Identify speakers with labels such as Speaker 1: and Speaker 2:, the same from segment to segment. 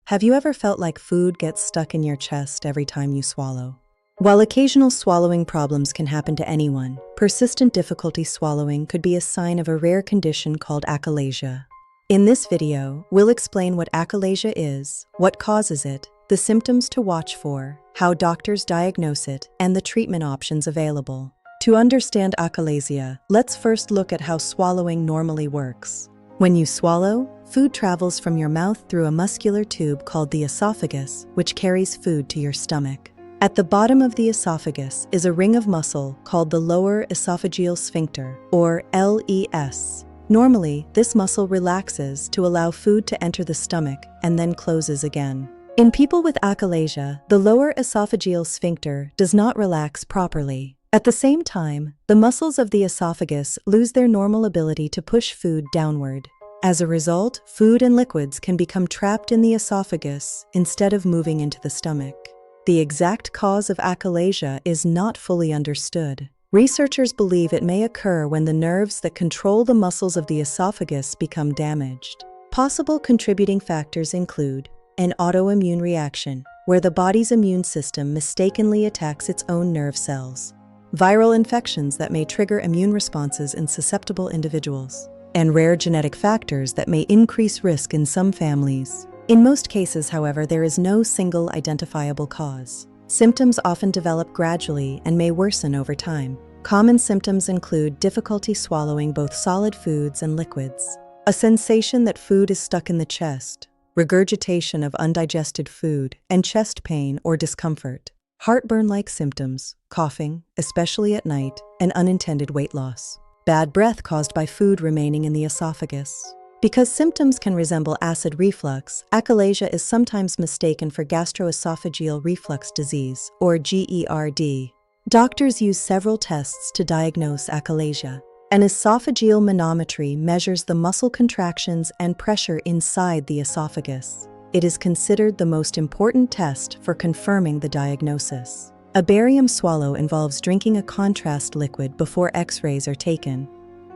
Speaker 1: Have you ever felt like food gets stuck in your chest every time you swallow? While occasional swallowing problems can happen to anyone, persistent difficulty swallowing could be a sign of a rare condition called achalasia. In this video, we'll explain what achalasia is, what causes it, the symptoms to watch for, how doctors diagnose it, and the treatment options available. To understand achalasia, let's first look at how swallowing normally works. When you swallow, food travels from your mouth through a muscular tube called the esophagus, which carries food to your stomach. At the bottom of the esophagus is a ring of muscle called the lower esophageal sphincter, or LES. Normally, this muscle relaxes to allow food to enter the stomach and then closes again. In people with achalasia, the lower esophageal sphincter does not relax properly. At the same time, the muscles of the esophagus lose their normal ability to push food downward. As a result, food and liquids can become trapped in the esophagus instead of moving into the stomach. The exact cause of achalasia is not fully understood. Researchers believe it may occur when the nerves that control the muscles of the esophagus become damaged. Possible contributing factors include an autoimmune reaction, where the body's immune system mistakenly attacks its own nerve cells, viral infections that may trigger immune responses in susceptible individuals, and rare genetic factors that may increase risk in some families. In most cases, however, there is no single identifiable cause. Symptoms often develop gradually and may worsen over time. Common symptoms include difficulty swallowing both solid foods and liquids, a sensation that food is stuck in the chest, regurgitation of undigested food, and chest pain or discomfort. Heartburn-like symptoms, coughing, especially at night, and unintended weight loss. Bad breath caused by food remaining in the esophagus. Because symptoms can resemble acid reflux, achalasia is sometimes mistaken for gastroesophageal reflux disease, or GERD. Doctors use several tests to diagnose achalasia. An esophageal manometry measures the muscle contractions and pressure inside the esophagus. It is considered the most important test for confirming the diagnosis. A barium swallow involves drinking a contrast liquid before X-rays are taken.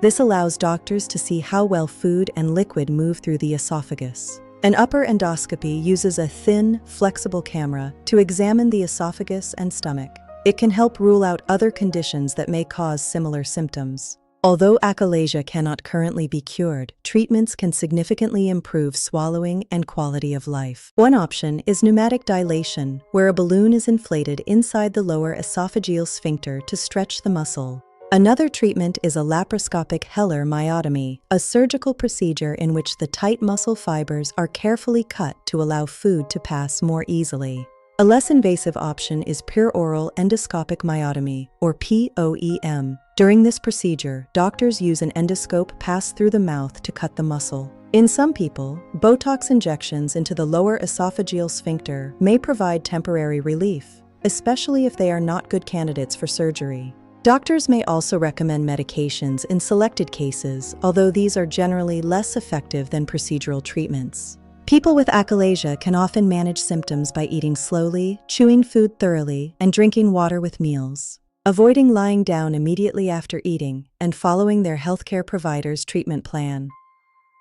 Speaker 1: This allows doctors to see how well food and liquid move through the esophagus. An upper endoscopy uses a thin, flexible camera to examine the esophagus and stomach. It can help rule out other conditions that may cause similar symptoms. Although achalasia cannot currently be cured, treatments can significantly improve swallowing and quality of life. One option is pneumatic dilation, where a balloon is inflated inside the lower esophageal sphincter to stretch the muscle. Another treatment is a laparoscopic Heller myotomy, a surgical procedure in which the tight muscle fibers are carefully cut to allow food to pass more easily. A less invasive option is pure oral endoscopic myotomy, or POEM. During this procedure, doctors use an endoscope passed through the mouth to cut the muscle. In some people, Botox injections into the lower esophageal sphincter may provide temporary relief, especially if they are not good candidates for surgery. Doctors may also recommend medications in selected cases, although these are generally less effective than procedural treatments. People with achalasia can often manage symptoms by eating slowly, chewing food thoroughly, and drinking water with meals, avoiding lying down immediately after eating, and following their healthcare provider's treatment plan.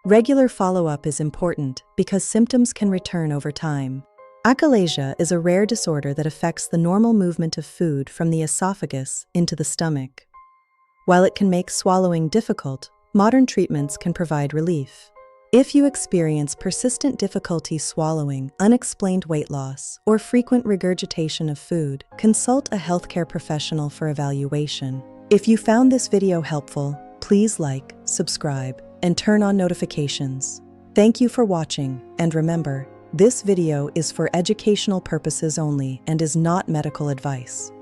Speaker 1: Regular follow-up is important because symptoms can return over time. Achalasia is a rare disorder that affects the normal movement of food from the esophagus into the stomach. While it can make swallowing difficult, modern treatments can provide relief. If you experience persistent difficulty swallowing, unexplained weight loss, or frequent regurgitation of food, consult a healthcare professional for evaluation. If you found this video helpful, please like, subscribe, and turn on notifications. Thank you for watching, and remember, this video is for educational purposes only and is not medical advice.